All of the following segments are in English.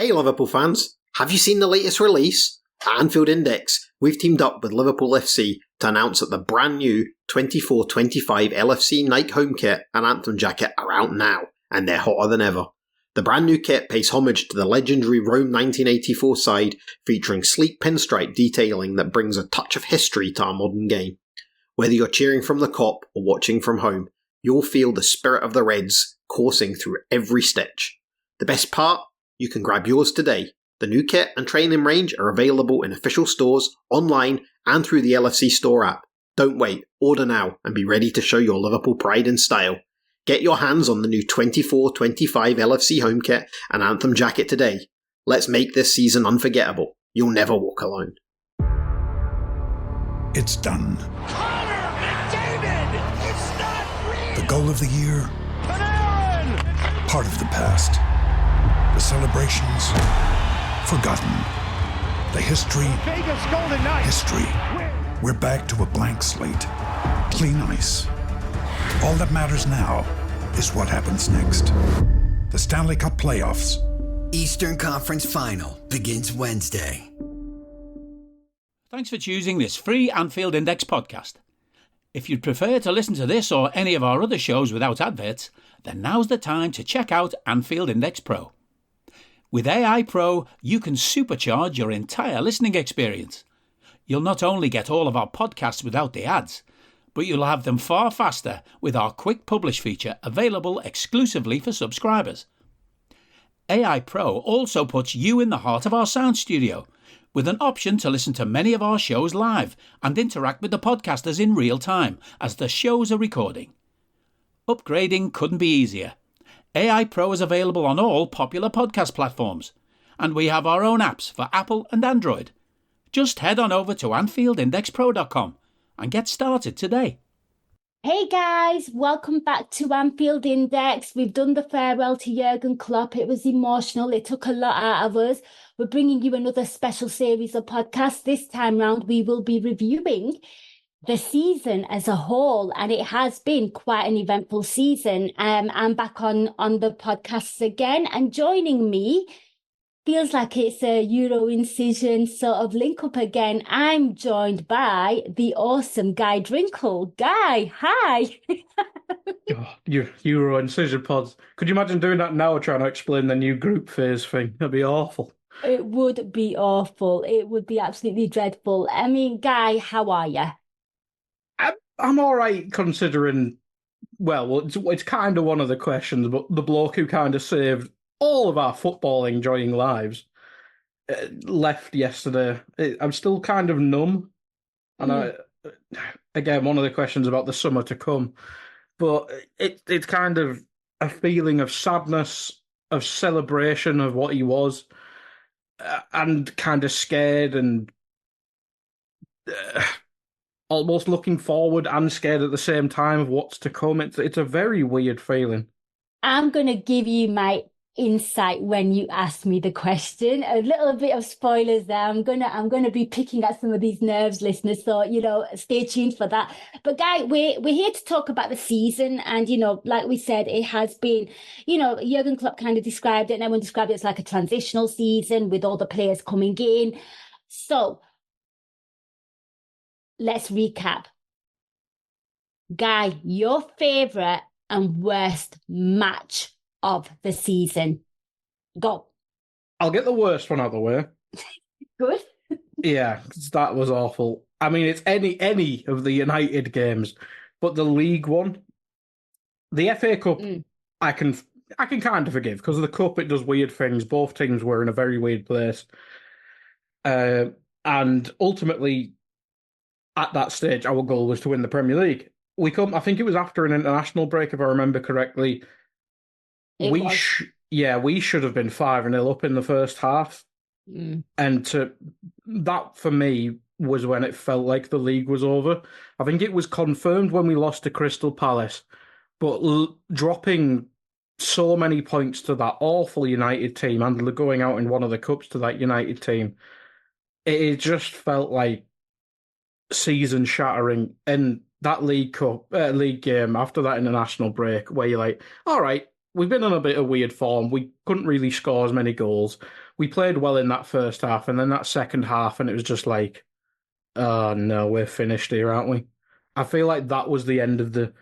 Hey Liverpool fans, have you seen the latest release? At AnfieldIndex, we've teamed up with LiverpoolFC to announce that the brand new 24-25 LFC Nike home kit and anthem jacket are out now, and they're hotter than ever. The brand new kit pays homage to the legendary Rome 1984 side, featuring sleek pinstripe detailing that brings a touch of history to our modern game. Whether you're cheering from the Kop or watching from home, you'll feel the spirit of the Reds coursing through every stitch. The best part? You can grab yours today. The new kit and training range are available in official stores, online, and through the LFC store app. Don't wait, order now and be ready to show your Liverpool pride in style. Get your hands on the new 24-25 LFC home kit and anthem jacket today. Let's make this season unforgettable. You'll never walk alone. It's done. Connor McDavid! It's not real! The goal of the year, Panarin! part of the past. The celebrations, forgotten. The history, Vegas Golden Knights! history. We're back to a blank slate. Clean ice. All that matters now is what happens next. The Stanley Cup playoffs. Eastern Conference Final begins Wednesday. Thanks for choosing this free Anfield Index podcast. If you'd prefer to listen to this or any of our other shows without adverts, then now's the time to check out Anfield Index Pro. With AI Pro, you can supercharge your entire listening experience. You'll not only get all of our podcasts without the ads, but you'll have them far faster with our quick publish feature available exclusively for subscribers. AI Pro also puts you in the heart of our sound studio, with an option to listen to many of our shows live and interact with the podcasters in real time as the shows are recording. Upgrading couldn't be easier. AI Pro is available on all popular podcast platforms, and we have our own apps for Apple and Android. Just head on over to AnfieldIndexPro.com and get started today. Hey guys, welcome back to Anfield Index. We've done the farewell to Jurgen Klopp. It was emotional. It took a lot out of us. We're bringing you another special series of podcasts. This time round, we will be reviewing the season as a whole, and it has been quite an eventful season. I'm back on the podcasts again, and joining me, feels like it's a Euro Incision sort of link up again. I'm joined by the awesome Guy Drinkel. Guy, hi. Oh, your Euro Incision pods. Could you imagine doing that now, trying to explain the new group phase thing? That'd be awful. It would be awful. It would be absolutely dreadful. I mean, Guy, how are you? I'm all right considering, well, it's kind of one of the questions, but the bloke who kind of saved all of our football enjoying lives left yesterday. I'm still kind of numb. And again, one of the questions about the summer to come. But it's kind of a feeling of sadness, of celebration of what he was, and kind of scared and almost looking forward and scared at the same time of what's to come. It's a very weird feeling. I'm going to give you my insight when you ask me the question. A little bit of spoilers there. I'm gonna be picking at some of these nerves, listeners, so stay tuned for that. But Guy, we're here to talk about the season, and like we said, it has been, Jurgen Klopp kind of described it, and everyone described it as like a transitional season with all the players coming in. So let's recap. Guy, your favourite and worst match of the season. Go. I'll get the worst one out of the way. Good. Yeah, 'cause that was awful. I mean, it's any of the United games, but the League one, the FA Cup, I can kind of forgive, because the Cup, it does weird things. Both teams were in a very weird place. And ultimately, at that stage, our goal was to win the Premier League. I think it was after an international break, if I remember correctly. We should have been 5-0 up in the first half. And that, for me, was when it felt like the league was over. I think it was confirmed when we lost to Crystal Palace, but dropping so many points to that awful United team and going out in one of the cups to that United team, it just felt like season shattering. And that league game after that international break, where you're like, all right, we've been on a bit of weird form. We couldn't really score as many goals. We played well in that first half, and then that second half, and it was just like, oh no, we're finished here, aren't we? I feel like that was the end of the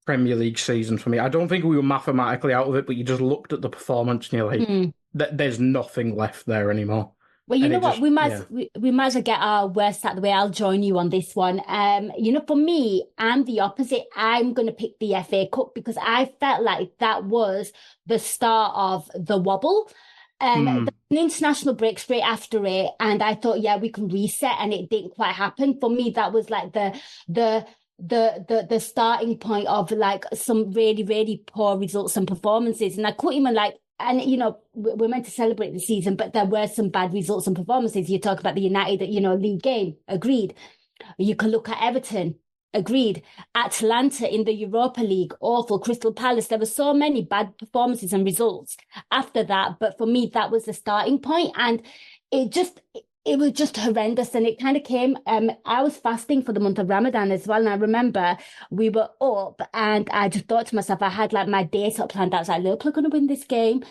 Premier League season for me. I don't think we were mathematically out of it, but you just looked at the performance and you're like, there's nothing left there anymore. Well, you know what? We might as well get our worst out of the way. I'll join you on this one. For me, I'm the opposite. I'm going to pick the FA Cup because I felt like that was the start of the wobble. An international break straight after it, and I thought, yeah, we can reset, and it didn't quite happen. For me, that was like the starting point of like some really, really poor results and performances. And I couldn't even we're meant to celebrate the season, but there were some bad results and performances. You talk about the United, league game, agreed. You can look at Everton, agreed. Atlanta in the Europa League, awful. Crystal Palace, there were so many bad performances and results after that. But for me, that was the starting point, and it was just horrendous. And it kind of came, I was fasting for the month of Ramadan as well. And I remember we were up and I just thought to myself, I had like my date up planned. I was like, Liverpool are going to win this game.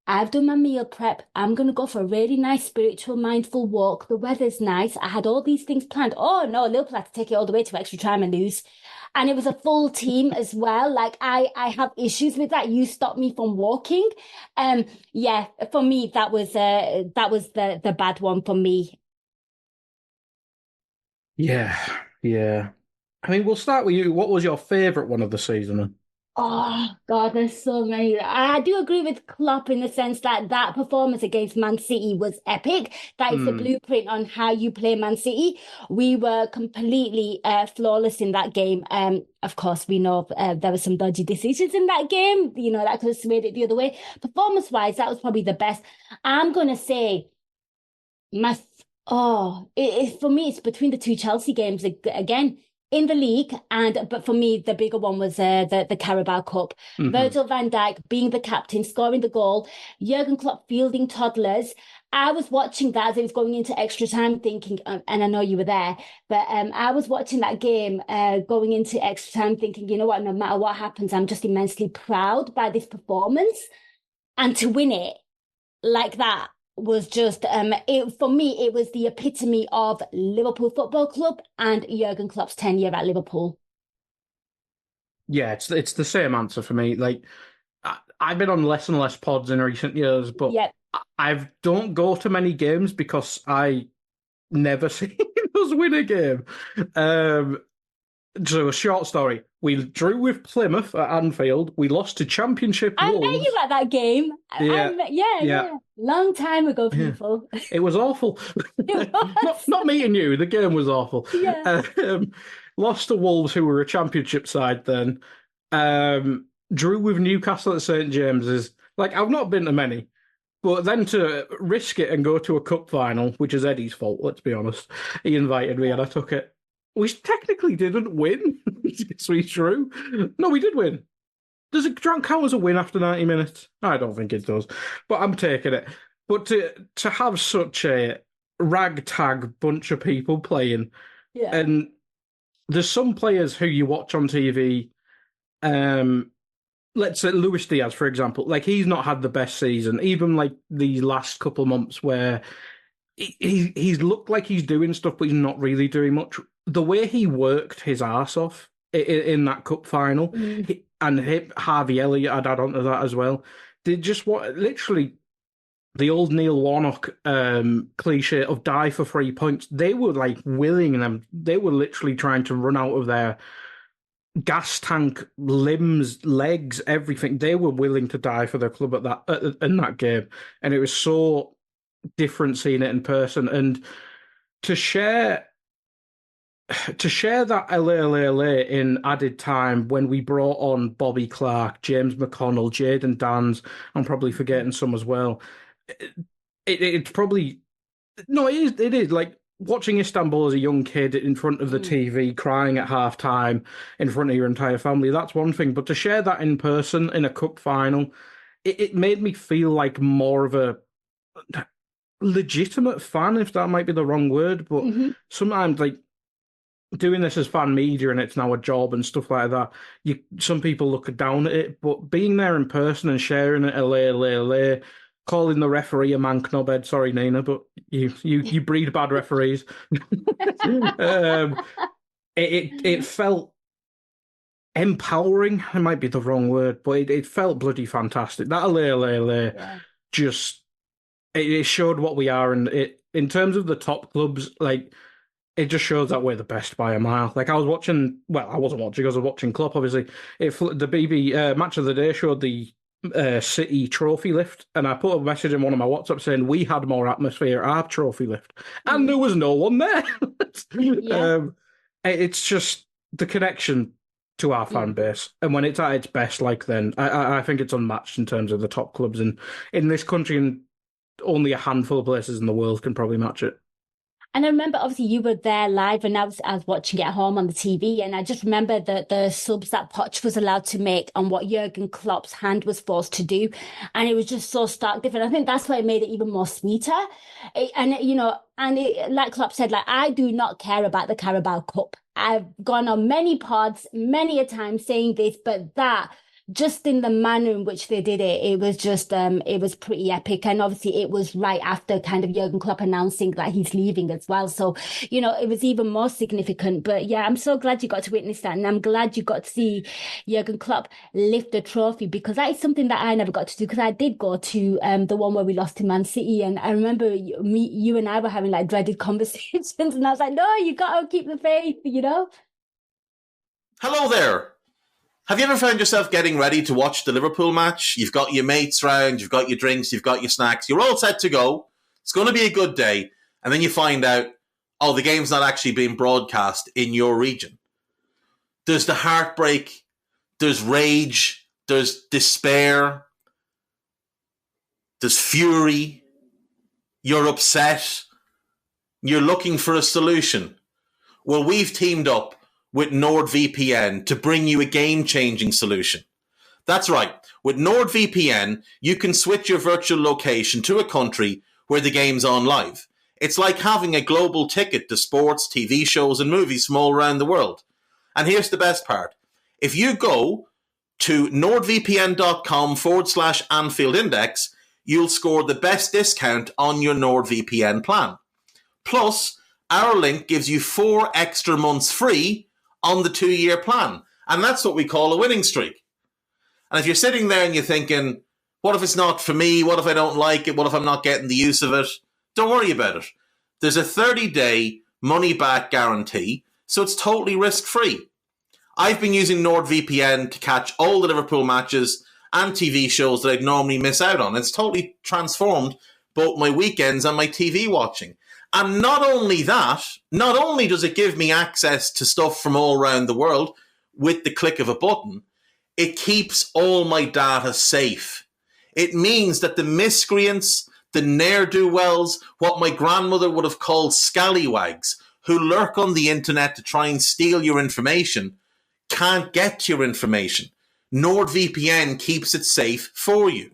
I've done my meal prep. I'm going to go for a really nice spiritual, mindful walk. The weather's nice. I had all these things planned. Oh no, Liverpool had to take it all the way to extra time and lose. And it was a full team as well. Like I have issues with that. You stopped me from walking. For me, that was the bad one for me. Yeah. I mean, we'll start with you. What was your favourite one of the season? Oh, God, there's so many. I do agree with Klopp in the sense that performance against Man City was epic. That is the blueprint on how you play Man City. We were completely flawless in that game. Of course, we know there were some dodgy decisions in that game. That could have swayed it the other way. Performance-wise, that was probably the best. I'm going to say for me, it's between the two Chelsea games again. In the league, but for me, the bigger one was the Carabao Cup. Virgil van Dijk being the captain, scoring the goal, Jurgen Klopp fielding toddlers. I was watching that as it was going into extra time thinking, and I know you were there, but I was watching that game going into extra time thinking, you know what, no matter what happens, I'm just immensely proud by this performance. And to win it like that was just, for me, it was the epitome of Liverpool Football Club and Jurgen Klopp's tenure at Liverpool. Yeah, it's the same answer for me. Like, I've been on less and less pods in recent years, but I don't go to many games because I never see us win a game. So a short story. We drew with Plymouth at Anfield. We lost to Championship Wolves. I met you at that game. Yeah. Long time ago, people. Yeah. It was awful. It was. not meeting you. The game was awful. Yeah. Lost to Wolves, who were a Championship side then. Drew with Newcastle at St James's. Like, I've not been to many. But then to risk it and go to a cup final, which is Eddie's fault, let's be honest. He invited me and I took it. We technically didn't win. It's true. No, we did win. Does it count as a win after 90 minutes? I don't think it does. But I'm taking it. But to have such a ragtag bunch of people playing, and there's some players who you watch on TV, let's say Luis Diaz, for example, like he's not had the best season, even like the last couple of months where he's looked like he's doing stuff, but he's not really doing much. The way he worked his arse off in that cup final, and Harvey Elliott, I'd add on to that as well. They just literally the old Neil Warnock cliche of die for 3 points. They were like willing them. They were literally trying to run out of their gas tank, limbs, legs, everything. They were willing to die for their club in that game, and it was so different seeing it in person. And to share that LA in added time when we brought on Bobby Clark, James McConnell, Jadon Dans, I'm probably forgetting some as well. It's probably no, it is like watching Istanbul as a young kid in front of the TV, crying at half time in front of your entire family. That's one thing, but to share that in person in a cup final, it made me feel like more of a legitimate fan, if that might be the wrong word. But sometimes, like, doing this as fan media and it's now a job and stuff like that, some people look down at it, but being there in person and sharing it, calling the referee a man knobhead. Sorry, Nina, but you breed bad referees. It felt empowering. It might be the wrong word, but it felt bloody fantastic. That just it showed what we are, and it in terms of the top clubs, like it just shows that we're the best by a mile. Like I was watching, well, I wasn't watching because I was watching Klopp. Obviously, the BB Match of the Day showed the City trophy lift, and I put a message in one of my WhatsApp saying we had more atmosphere at our trophy lift, and there was no one there. It's just the connection to our fan base, and when it's at its best, like then, I think it's unmatched in terms of the top clubs in this country, and only a handful of places in the world can probably match it. And I remember, obviously, you were there live, and I was watching it at home on the TV, and I just remember the subs that Poch was allowed to make and what Jurgen Klopp's hand was forced to do, and it was just so stark different. I think that's why it made it even more sweeter. Like Klopp said, like I do not care about the Carabao Cup. I've gone on many pods, many a time saying this, but that, just in the manner in which they did it, it was just, it was pretty epic. And obviously it was right after kind of Jurgen Klopp announcing that he's leaving as well. So, it was even more significant. But yeah, I'm so glad you got to witness that. And I'm glad you got to see Jurgen Klopp lift the trophy, because that is something that I never got to do, because I did go to the one where we lost to Man City. And I remember you and I were having like dreaded conversations. And I was like, no, you got to keep the faith, Hello there. Have you ever found yourself getting ready to watch the Liverpool match? You've got your mates round, you've got your drinks, you've got your snacks, you're all set to go. It's going to be a good day. And then you find out, oh, the game's not actually being broadcast in your region. There's the heartbreak, there's rage, there's despair, there's fury. You're upset. You're looking for a solution. Well, we've teamed up with NordVPN to bring you a game-changing solution. That's right. With NordVPN, you can switch your virtual location to a country where the game's on live. It's like having a global ticket to sports, TV shows, and movies from all around the world. And here's the best part. If you go to nordvpn.com/AnfieldIndex, you'll score the best discount on your NordVPN plan. Plus, our link gives you 4 extra months free on the 2-year plan. And that's what we call a winning streak. And if you're sitting there and you're thinking, what if it's not for me? What if I don't like it? What if I'm not getting the use of it? Don't worry about it. There's a 30-day money-back guarantee, so it's totally risk-free. I've been using NordVPN to catch all the Liverpool matches and TV shows that I'd normally miss out on. It's totally transformed both my weekends and my TV watching. And not only that, not only does it give me access to stuff from all around the world with the click of a button, it keeps all my data safe. It means that the miscreants, the ne'er-do-wells, what my grandmother would have called scallywags, who lurk on the internet to try and steal your information, can't get to your information. NordVPN keeps it safe for you.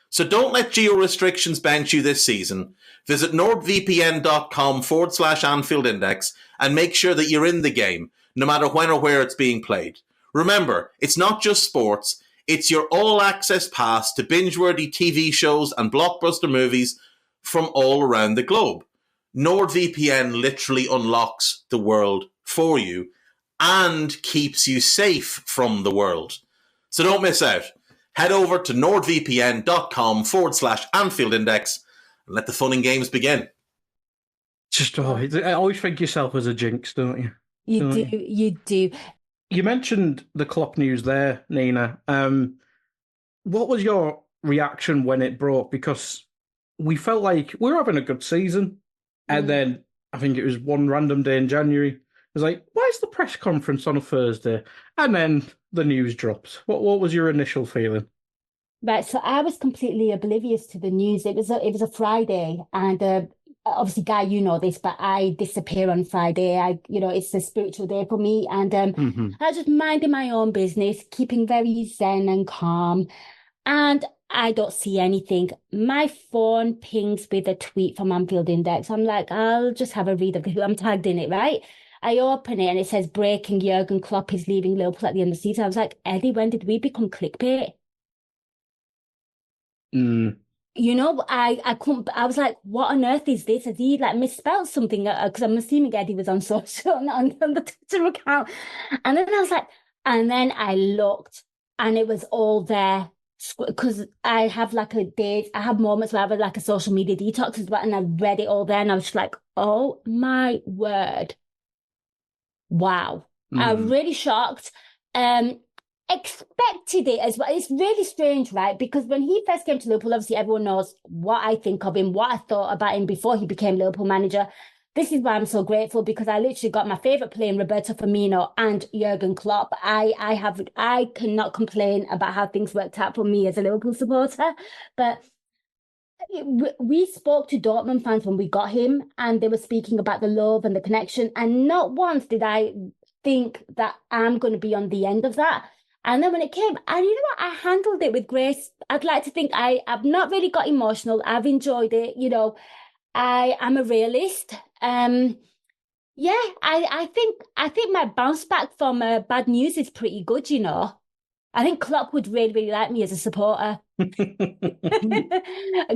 So don't let geo-restrictions bench you this season. Visit nordvpn.com/AnfieldIndex and make sure that you're in the game, no matter when or where it's being played. Remember, it's not just sports, it's your all-access pass to binge-worthy TV shows and blockbuster movies from all around the globe. NordVPN literally unlocks the world for you and keeps you safe from the world. So don't miss out. Head over to nordvpn.com/AnfieldIndex and let the fun and games begin. I always think yourself as a jinx, don't you? You do. You mentioned the Klopp news there, Nina. What was your reaction when it broke? Because we felt like we were having a good season, and then I think it was one random day in January, it was like, why is the press conference on a Thursday? And then the news drops. What was your initial feeling? Right, so I was completely oblivious to the news. It was a Friday, and obviously, Guy, you know this, but I disappear on Friday. It's a spiritual day for me, and I was just minding my own business, keeping very zen and calm, and I don't see anything. My phone pings with a tweet from Anfield Index. I'm like, I'll just have a read of it. I'm tagged in it, right? I open it and it says breaking, Jurgen Klopp is leaving Liverpool at the end of the season. I was like, Eddie, when did we become clickbait? You know, I couldn't, I was like, what on earth is this? Has he like misspelled something? Because I'm assuming Eddie was on social, on the Twitter account. And then I was like, and then I looked and it was all there. Because I have like I have moments where I have like a social media detox as well. And I read it all there and I was just like, oh my word. Wow. I was really shocked. Expected it as well. It's really strange, right? Because when he first came to Liverpool, obviously everyone knows what I think of him, what I thought about him before he became Liverpool manager. This is why I'm so grateful, because I literally got my favourite player in Roberto Firmino and Jurgen Klopp. I cannot complain about how things worked out for me as a Liverpool supporter. But we spoke to Dortmund fans when we got him, and they were speaking about the love and the connection. And not once did I think that I'm going to be on the end of that. And then when it came, and you know what, I handled it with grace. I'd like to think I've not really got emotional. I've enjoyed it. You know, I am a realist. Yeah, I think my bounce back from bad news is pretty good, you know. I think Klopp would really, really like me as a supporter. I've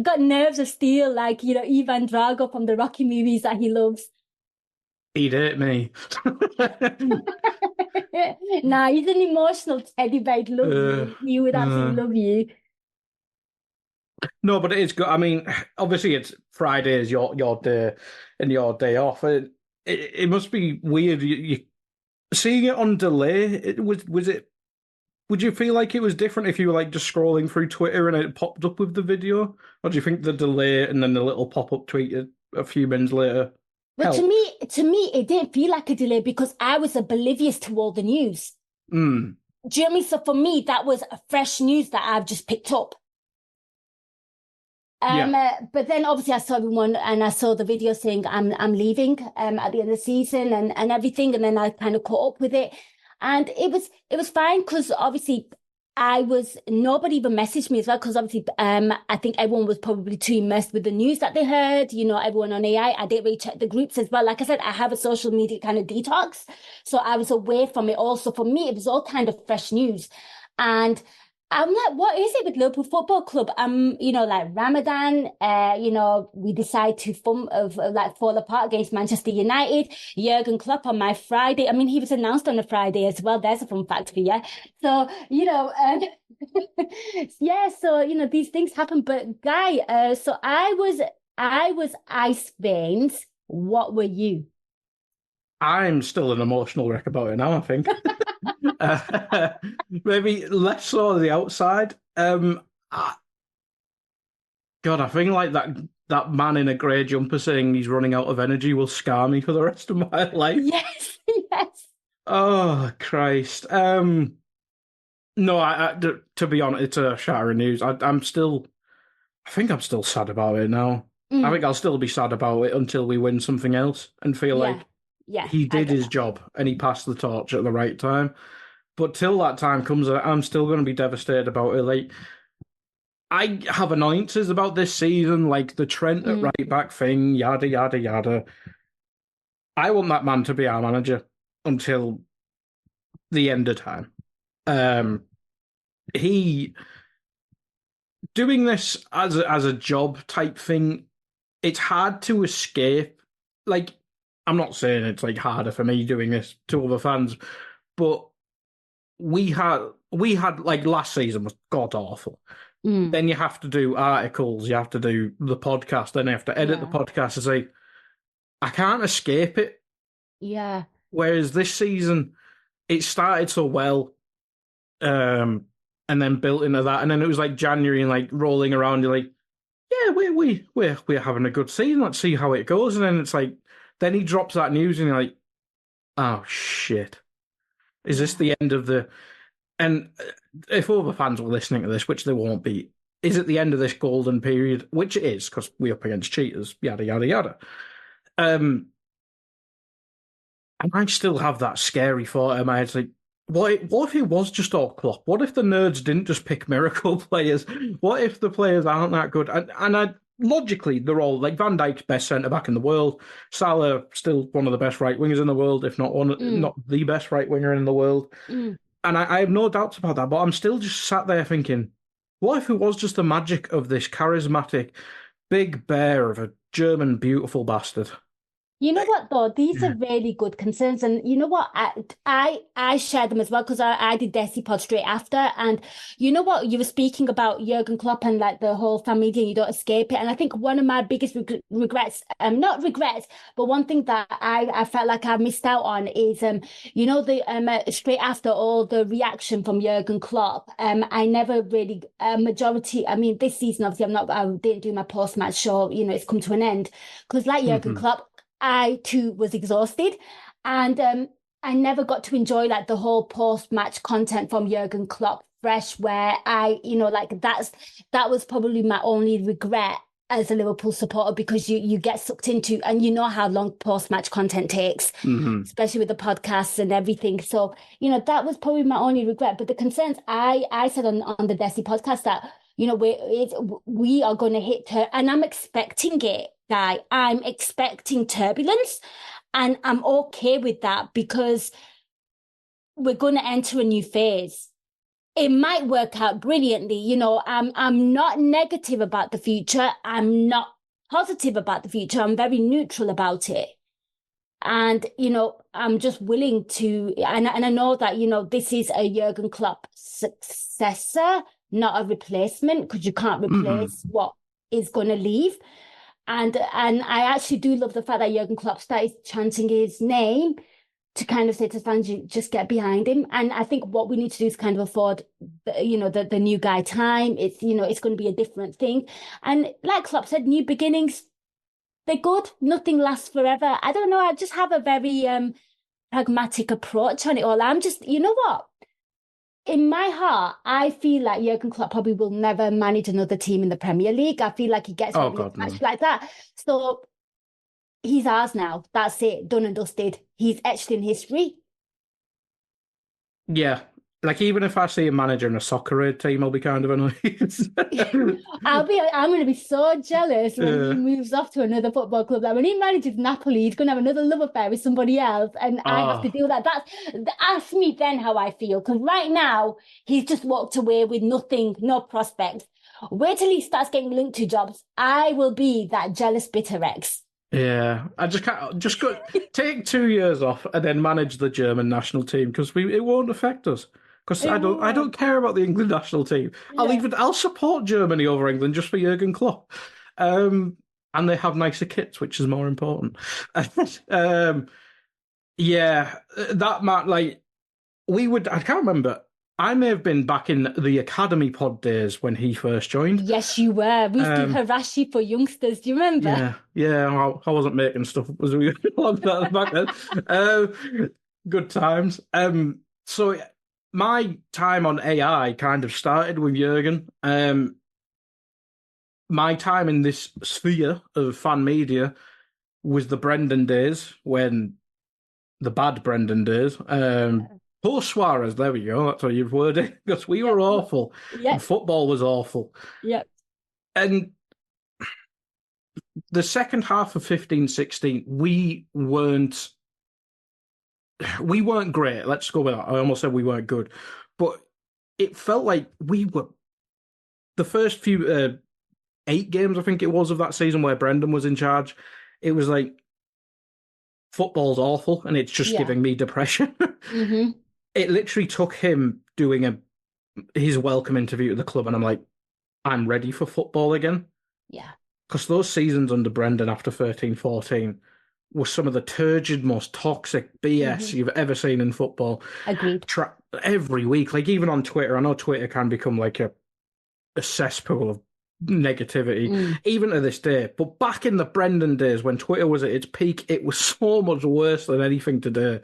got nerves of steel, like, you know, Ivan Drago from the Rocky movies that he loves. He'd hate me. Nah, he's an emotional teddy bear. He'd love you. He would absolutely love you. No, but it is good. I mean, obviously, it's Friday is your day and your day off. It must be weird. You seeing it on delay. Was it? Would you feel like it was different if you were like just scrolling through Twitter and it popped up with the video, or do you think the delay and then the little pop-up tweet a few minutes later? But to me, it didn't feel like a delay because I was oblivious to all the news. Do you know what I mean? So for me, that was a fresh news that I've just picked up. But then obviously I saw everyone and I saw the video saying I'm leaving at the end of the season and everything, and then I kind of caught up with it, and it was fine because obviously nobody even messaged me as well, because obviously I think everyone was probably too immersed with the news that they heard, you know, everyone on AI. I didn't really check the groups as well. Like I said, I have a social media kind of detox, so I was away from it also. For me, it was all kind of fresh news. And I'm like, what is it with Liverpool Football Club? You know, like Ramadan, you know, we decide to fall apart against Manchester United. Jurgen Klopp on my Friday. I mean, he was announced on a Friday as well. There's a fun fact for you. So, you know, yeah, so, you know, these things happen. But Guy, so I was Ice Veins. What were you? I'm still an emotional wreck about it now, I think. Maybe less so on the outside. God, I think like that man in a grey jumper saying he's running out of energy will scar me for the rest of my life. Yes. Oh, Christ. No, to be honest, it's a shattering news. I think I'm still sad about it now. I think I'll still be sad about it until we win something else and feel like he did his job and he passed the torch at the right time. But till that time comes, I'm still going to be devastated about it. Like, I have annoyances about this season, like the Trent at right back thing, yada, yada, yada. I want that man to be our manager until the end of time. He doing this as a job type thing, it's hard to escape. Like, I'm not saying it's like harder for me doing this to other fans, but we had like last season was god awful. Then you have to do articles, you have to do the podcast, then you have to edit the podcast and say, I can't escape it. Yeah. Whereas this season, it started so well, and then built into that, and then it was like January and like rolling around, you're like, yeah, we're having a good season. Let's see how it goes. And then it's like, then he drops that news and you're like, oh shit. Is this the end of the... And if other fans were listening to this, which they won't be, is it the end of this golden period? Which it is, because we're up against cheaters, yada, yada, yada. And I still have that scary thought in my head. It's like, what if it was just all Klopp? What if the nerds didn't just pick miracle players? What if the players aren't that good? And logically, they're all like Van Dijk's best centre back in the world. Salah still one of the best right wingers in the world, if not not the best right winger in the world. And I have no doubts about that. But I'm still just sat there thinking, what if it was just the magic of this charismatic big bear of a German beautiful bastard? You know what, though? These are really good concerns. And you know what? I share them as well because I did Desi Pod straight after. And you know what? You were speaking about Jurgen Klopp and like the whole fan media, and you don't escape it. And I think one of my biggest regrets, not regrets, but one thing that I felt like I missed out on is, you know, the straight after all the reaction from Jurgen Klopp, I never really, majority, I mean, this season, obviously, I didn't do my post-match show, you know, it's come to an end. Because like Jurgen Klopp, I too was exhausted, and I never got to enjoy like the whole post-match content from Jurgen Klopp fresh, where I, you know, like that was probably my only regret as a Liverpool supporter, because you get sucked into, and you know how long post-match content takes, especially with the podcasts and everything. So, you know, that was probably my only regret. But the concerns I said on the Desi podcast that, you know, we are going to hit her, and I'm expecting it. I'm expecting turbulence, and I'm okay with that because we're going to enter a new phase. It might work out brilliantly. You know, I'm not negative about the future. I'm not positive about the future. I'm very neutral about it. And, you know, I'm just willing to, and I know that, you know, this is a Jurgen Klopp successor, not a replacement, because you can't replace what is going to leave. And I actually do love the fact that Jurgen Klopp started chanting his name to kind of say to fans, you just get behind him. And I think what we need to do is kind of afford, the new guy time. It's, you know, it's going to be a different thing. And like Klopp said, new beginnings, they're good. Nothing lasts forever. I don't know. I just have a very pragmatic approach on it all. I'm just, you know what? In my heart, I feel like Jurgen Klopp probably will never manage another team in the Premier League. I feel like he gets matched like that. So he's ours now. That's it. Done and dusted. He's etched in history. Yeah. Like, even if I see him managing a soccer aid team, I'll be kind of annoyed. I'm going to be so jealous when he moves off to another football club. Like, when he manages Napoli, he's going to have another love affair with somebody else, and I have to deal with that. Ask me then how I feel, because right now, he's just walked away with nothing, no prospects. Wait till he starts getting linked to jobs. I will be that jealous, bitter ex. Yeah, I just can't. Just go take 2 years off and then manage the German national team, because it won't affect us. Because I don't care about the England national team. Yeah. I'll support Germany over England just for Jurgen Klopp. And they have nicer kits, which is more important. Yeah, that might, like, I can't remember. I may have been back in the Academy Pod days when he first joined. Yes, you were. We used to harass you for youngsters. Do you remember? Yeah. I wasn't making stuff up as we logged that back then. Good times. So my time on AI kind of started with Jurgen. My time in this sphere of fan media was the Brendan days, when the bad Brendan days. Poor Suarez, there we go. That's how you've worded it, because we were awful. Yeah. And football was awful. Yeah. And the second half of 15-16, we weren't great. Let's go with that. I almost said we weren't good. But it felt like we were the first few 8 games, I think it was, of that season where Brendan was in charge. It was like, football's awful, and it's just giving me depression. It literally took him doing his welcome interview at the club, and I'm like, I'm ready for football again. Yeah. Because those seasons under Brendan after 13-14 were some of the turgid, most toxic BS you've ever seen in football. Agreed. Every week, like, even on Twitter, I know Twitter can become like a cesspool of negativity, even to this day. But back in the Brendan days, when Twitter was at its peak, it was so much worse than anything today.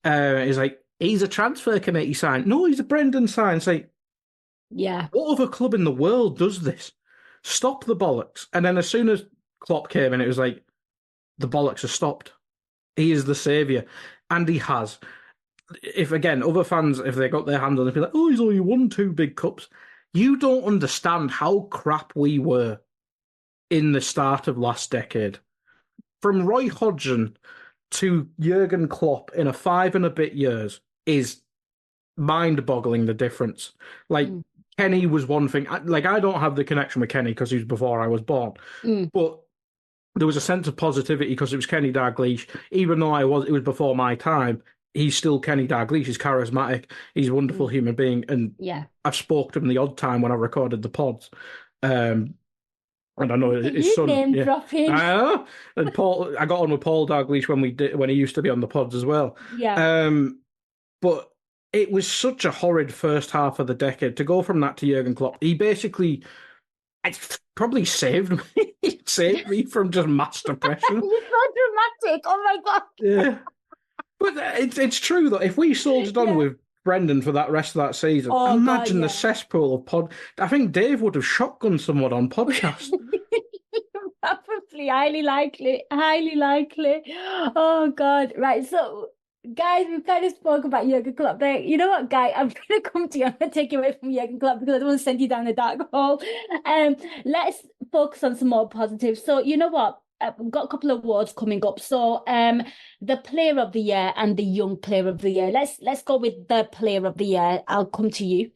It's like, he's a transfer committee sign. No, he's a Brendan sign. It's like, yeah. What other club in the world does this? Stop the bollocks. And then as soon as Klopp came in, it was like, the bollocks are stopped. He is the saviour. And he has. If, again, other fans, if they got their hands on it, be like, oh, he's only won 2 big cups. You don't understand how crap we were in the start of last decade. From Roy Hodgson to Jurgen Klopp in a 5 and a bit years is mind-boggling, the difference. Like, Kenny was one thing. I don't have the connection with Kenny because he was before I was born. But there was a sense of positivity because it was Kenny Dalglish. Even though it was before my time, he's still Kenny Dalglish. He's charismatic. He's a wonderful human being. And I've spoke to him the odd time when I recorded the pods. And I know his son. Name dropping. I know. And Paul, I got on with Paul Dalglish when he used to be on the pods as well. Yeah. But it was such a horrid first half of the decade. To go from that to Jurgen Klopp, he basically, it probably saved me. It saved me from just mass depression. You're so dramatic. Oh my God. Yeah. But it's true, though. If we soldiered on with Brendan for that rest of that season, imagine the cesspool of pod. I think Dave would have shotgunned someone on podcast. Probably, highly likely. Oh, God. Right, so, guys, we've kind of spoke about Jurgen Klopp there. You know what, Guy? I'm going to come to you. I'm going to take you away from Jurgen Klopp because I don't want to send you down the dark hole. Let's focus on some more positives. So, you know what? We've got a couple of awards coming up. So, the Player of the Year and the Young Player of the Year. Let's go with the Player of the Year. I'll come to you.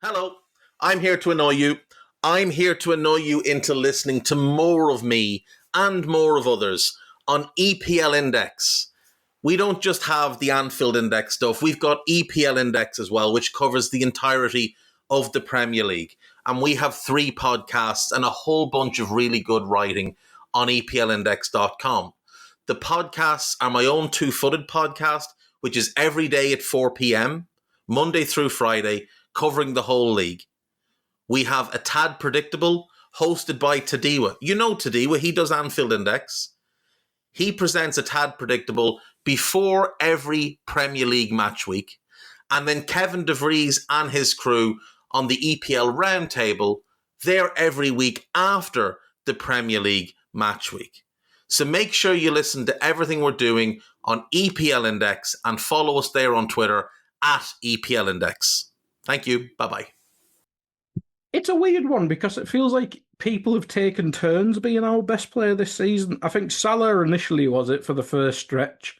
Hello, I'm here to annoy you. I'm here to annoy you into listening to more of me and more of others on EPL Index. We don't just have the Anfield Index stuff. We've got EPL Index as well, which covers the entirety of the Premier League. And we have 3 podcasts and a whole bunch of really good writing on EPLindex.com. The podcasts are my own two-footed podcast, which is every day at 4 p.m., Monday through Friday, covering the whole league. We have A Tad Predictable, hosted by Tadiwa. You know Tadiwa, he does Anfield Index. He presents A Tad Predictable before every Premier League match week. And then Kevin DeVries and his crew on the EPL Roundtable, they're every week after the Premier League match week. So make sure you listen to everything we're doing on EPL Index and follow us there on Twitter at EPL Index. Thank you. Bye-bye. It's a weird one because it feels like people have taken turns being our best player this season. I think Salah initially was it for the first stretch.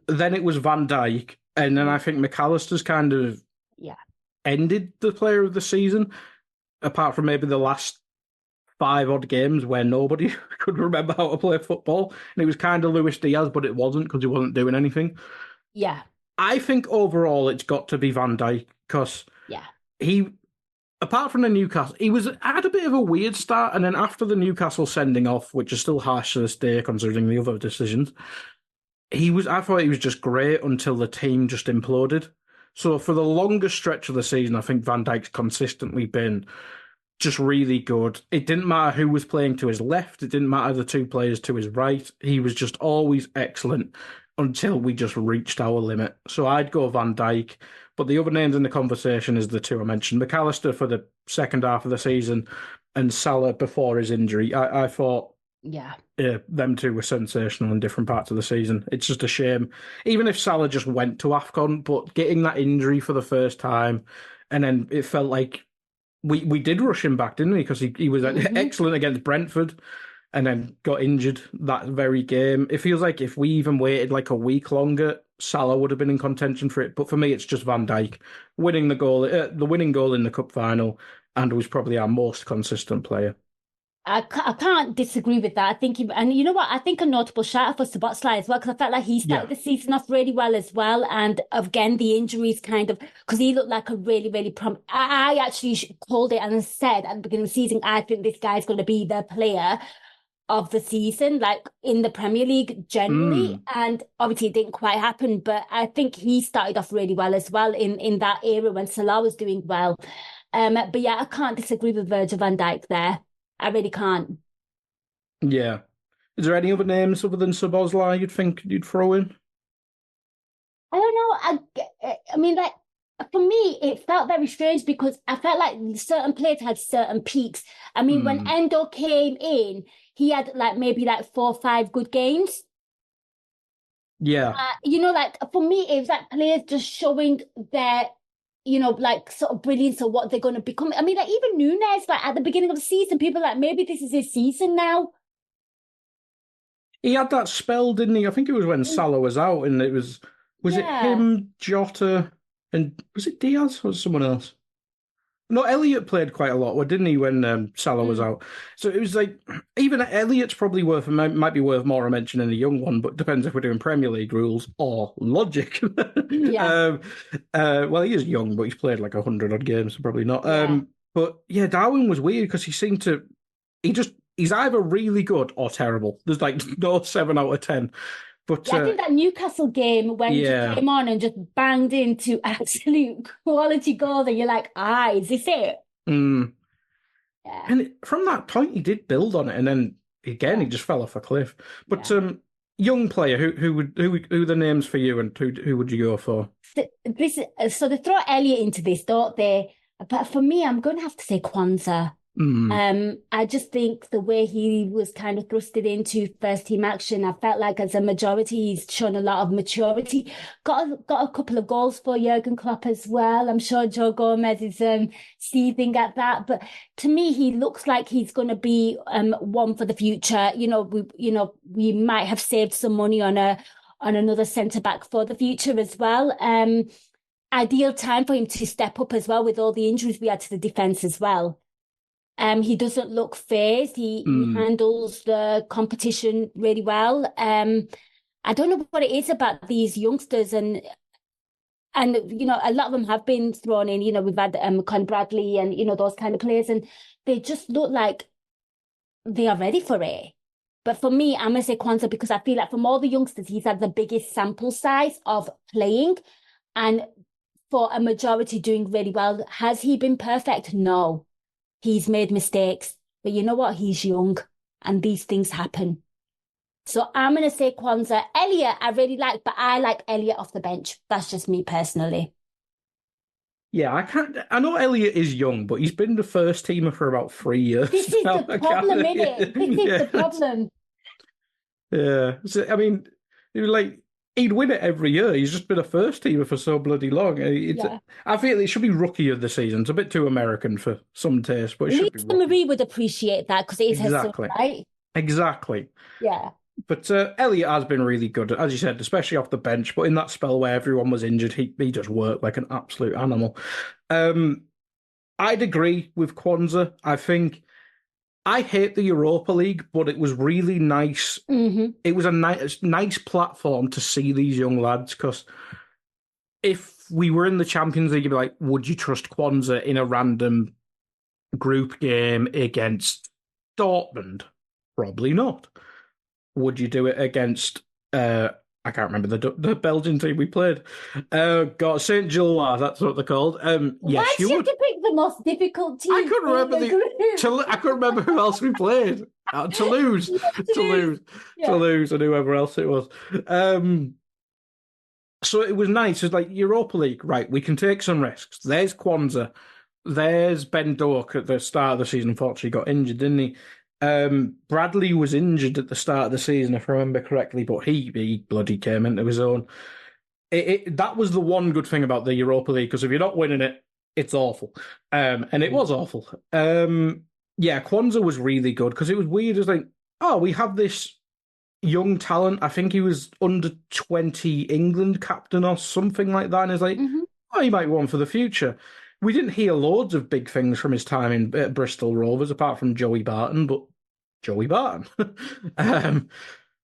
Then it was Van Dijk. And then I think McAllister's kind of ended the player of the season, apart from maybe the last 5 odd games where nobody could remember how to play football. And it was kind of Luis Diaz, but it wasn't because he wasn't doing anything. Yeah. I think overall it's got to be Van Dijk because he, apart from the Newcastle, he had a bit of a weird start. And then after the Newcastle sending off, which is still harsh to this day considering the other decisions, I thought he was just great until the team just imploded. So for the longest stretch of the season, I think Van Dijk's consistently been just really good. It didn't matter who was playing to his left. It didn't matter the 2 players to his right. He was just always excellent until we just reached our limit. So I'd go Van Dijk. But the other names in the conversation is the 2 I mentioned. McAllister for the second half of the season and Salah before his injury. I thought them 2 were sensational in different parts of the season. It's just a shame. Even if Salah just went to AFCON, but getting that injury for the first time, and then it felt like we did rush him back, didn't we? Because he was excellent against Brentford and then got injured that very game. It feels like if we even waited like a week longer, Salah would have been in contention for it. But for me, it's just Van Dijk winning the winning goal in the cup final, and was probably our most consistent player. I can't disagree with that. I think, and you know what? I think a notable shout out for Szoboszlai as well, because I felt like he started the season off really well as well. And again, the injuries kind of, because he looked like a really, really I actually called it and said at the beginning of the season, I think this guy's going to be the player of the season, like in the Premier League generally. And obviously it didn't quite happen, but I think he started off really well as well in that era when Salah was doing well. But yeah, I can't disagree with Virgil van Dijk there. I really can't. Yeah. Is there any other names other than Szoboszlai you'd think you'd throw in? I don't know. I mean, like, for me, it felt very strange because I felt like certain players had certain peaks. I mean, when Endo came in, he had maybe 4 or 5 good games. Yeah. You know, like, for me, it was like players just showing their like sort of brilliance of what they're going to become. I mean, like even Nunes, like at the beginning of the season, people are like, maybe this is his season now. He had that spell, didn't he? I think it was when Salah was out, and it was it him, Jota, and was it Diaz or someone else? No, Elliott played quite a lot, didn't he, when Salah was out? So it was like, even Elliott's probably might be worth more a mention than a young one, but depends if we're doing Premier League rules or logic. Yeah. Well, he is young, but he's played like 100 odd games, so probably not. Yeah. But yeah, Darwin was weird because he's either really good or terrible. There's like no 7 out of 10. But I think that Newcastle game when he came on and just banged into absolute quality goals, and you're like, is this it? Yeah. And from that point, he did build on it, and then again, he just fell off a cliff. But young player, who are the names for you, and who would you go for? So they throw Elliott into this, don't they? But for me, I'm going to have to say Kwanzaa. I just think the way he was kind of thrusted into first team action, I felt like as a majority, he's shown a lot of maturity. Got a couple of goals for Jurgen Klopp as well. I'm sure Joe Gomez is seething at that. But to me, he looks like he's going to be one for the future. We might have saved some money on another centre back for the future as well. Ideal time for him to step up as well with all the injuries we had to the defence as well. He doesn't look phased. He handles the competition really well. I don't know what it is about these youngsters, and a lot of them have been thrown in. We've had Con Bradley and those kind of players, and they just look like they are ready for it. But for me, I'm gonna say Kwanzaa because I feel like from all the youngsters, he's had the biggest sample size of playing, and for a majority doing really well. Has he been perfect? No. He's made mistakes, but you know what? He's young and these things happen. So I'm going to say Kwanzaa. Elliott, I really like, but I like Elliott off the bench. That's just me personally. Yeah, I know Elliott is young, but he's been the first teamer for about 3 years. This is the problem, isn't it? This is the problem. Yeah. So, I mean, he'd win it every year. He's just been a first teamer for so bloody long. I feel it should be rookie of the season. It's a bit too American for some taste, but it should be. Lisa Marie would appreciate that because it is her son, right? Exactly. Yeah. But Elliott has been really good, as you said, especially off the bench. But in that spell where everyone was injured, he just worked like an absolute animal. I'd agree with Kwanzaa. I think I hate the Europa League, but it was really nice. Mm-hmm. It was a nice platform to see these young lads, because if we were in the Champions League, you'd be like, would you trust Kwanzaa in a random group game against Dortmund? Probably not. Would you do it against, I can't remember the Belgian team we played. St. Gilloise, that's what they're called. Yes, you would. To pick the most difficult team? I couldn't remember who else we played. Toulouse, Toulouse, and whoever else it was. So it was nice. It's like Europa League, right? We can take some risks. There's Kwanzaa. There's Ben Doak at the start of the season. Unfortunately, got injured, didn't he? Bradley was injured at the start of the season, if I remember correctly, but he bloody came into his own. That was the one good thing about the Europa League, because if you're not winning it, it's awful. And it was awful. Kwanzaa was really good, because it was weird. It was like, we have this young talent. I think he was under 20 England captain or something like that. And it's like, he might be one for the future. We didn't hear loads of big things from his time in Bristol Rovers, apart from Joey Barton, but Joey Barton.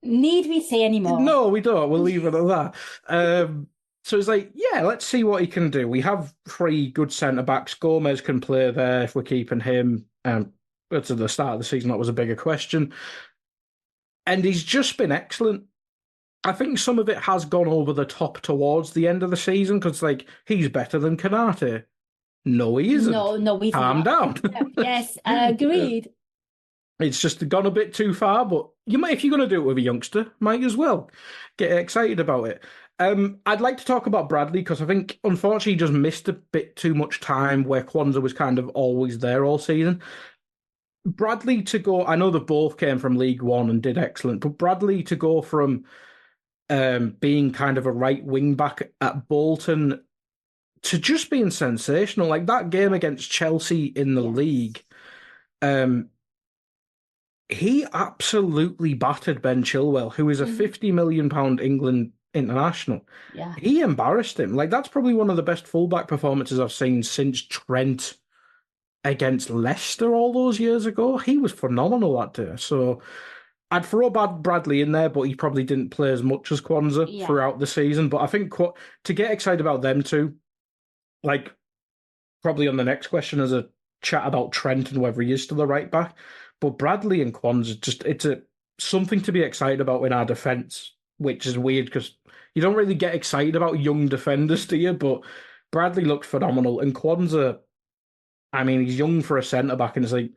Need we say any more? No, we don't. We'll leave it at that. So it's like, let's see what he can do. We have 3 good centre-backs. Gomez can play there if we're keeping him. But at the start of the season, that was a bigger question. And he's just been excellent. I think some of it has gone over the top towards the end of the season, because he's better than Konate. No, he isn't. No, he's Calm down. Yes, agreed. It's just gone a bit too far, but if you're going to do it with a youngster, might as well get excited about it. I'd like to talk about Bradley, because I think, unfortunately, he just missed a bit too much time where Kwanzaa was kind of always there all season. Bradley to go, I know they both came from League One and did excellent, but Bradley to go from being kind of a right wing back at Bolton to just being sensational. Like that game against Chelsea in the league, he absolutely battered Ben Chilwell, who is a £50 million England international. Yeah. He embarrassed him. Like that's probably one of the best fullback performances I've seen since Trent against Leicester all those years ago. He was phenomenal that day. So I'd throw Bradley in there, but he probably didn't play as much as Kwanzaa throughout the season. But I think to get excited about them two, like probably on the next question as a chat about Trent and whether he is still the right back. But Bradley and Kwanzaa, it's something to be excited about in our defence, which is weird because you don't really get excited about young defenders, do you? But Bradley looked phenomenal. And Kwanzaa, I mean, he's young for a centre-back, and it's like,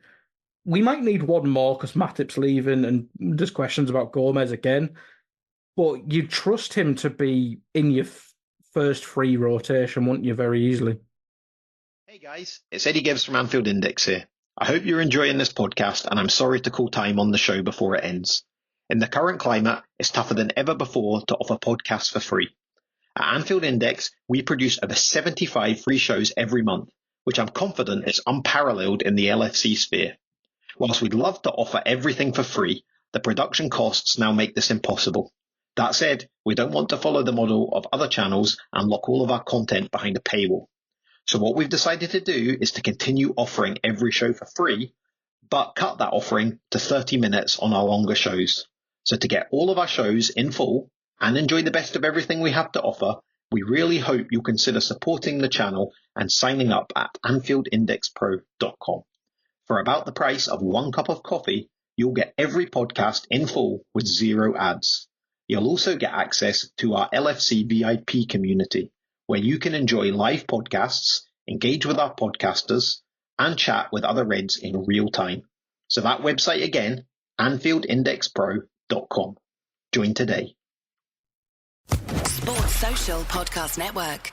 we might need one more because Matip's leaving, and there's questions about Gomez again. But you'd trust him to be in your first free rotation, wouldn't you, very easily? Hey guys, it's Eddie Gibbs from Anfield Index here. I hope you're enjoying this podcast, and I'm sorry to call time on the show before it ends. In the current climate, it's tougher than ever before to offer podcasts for free. At Anfield Index, we produce over 75 free shows every month, which I'm confident is unparalleled in the LFC sphere. Whilst we'd love to offer everything for free, the production costs now make this impossible. That said, we don't want to follow the model of other channels and lock all of our content behind a paywall. So what we've decided to do is to continue offering every show for free, but cut that offering to 30 minutes on our longer shows. So to get all of our shows in full and enjoy the best of everything we have to offer, we really hope you'll consider supporting the channel and signing up at AnfieldIndexPro.com. For about the price of 1 cup of coffee, you'll get every podcast in full with 0 ads. You'll also get access to our LFC VIP community, where you can enjoy live podcasts, engage with our podcasters, and chat with other Reds in real time. So that website again, AnfieldIndexPro.com. Join today. Sports Social Podcast Network.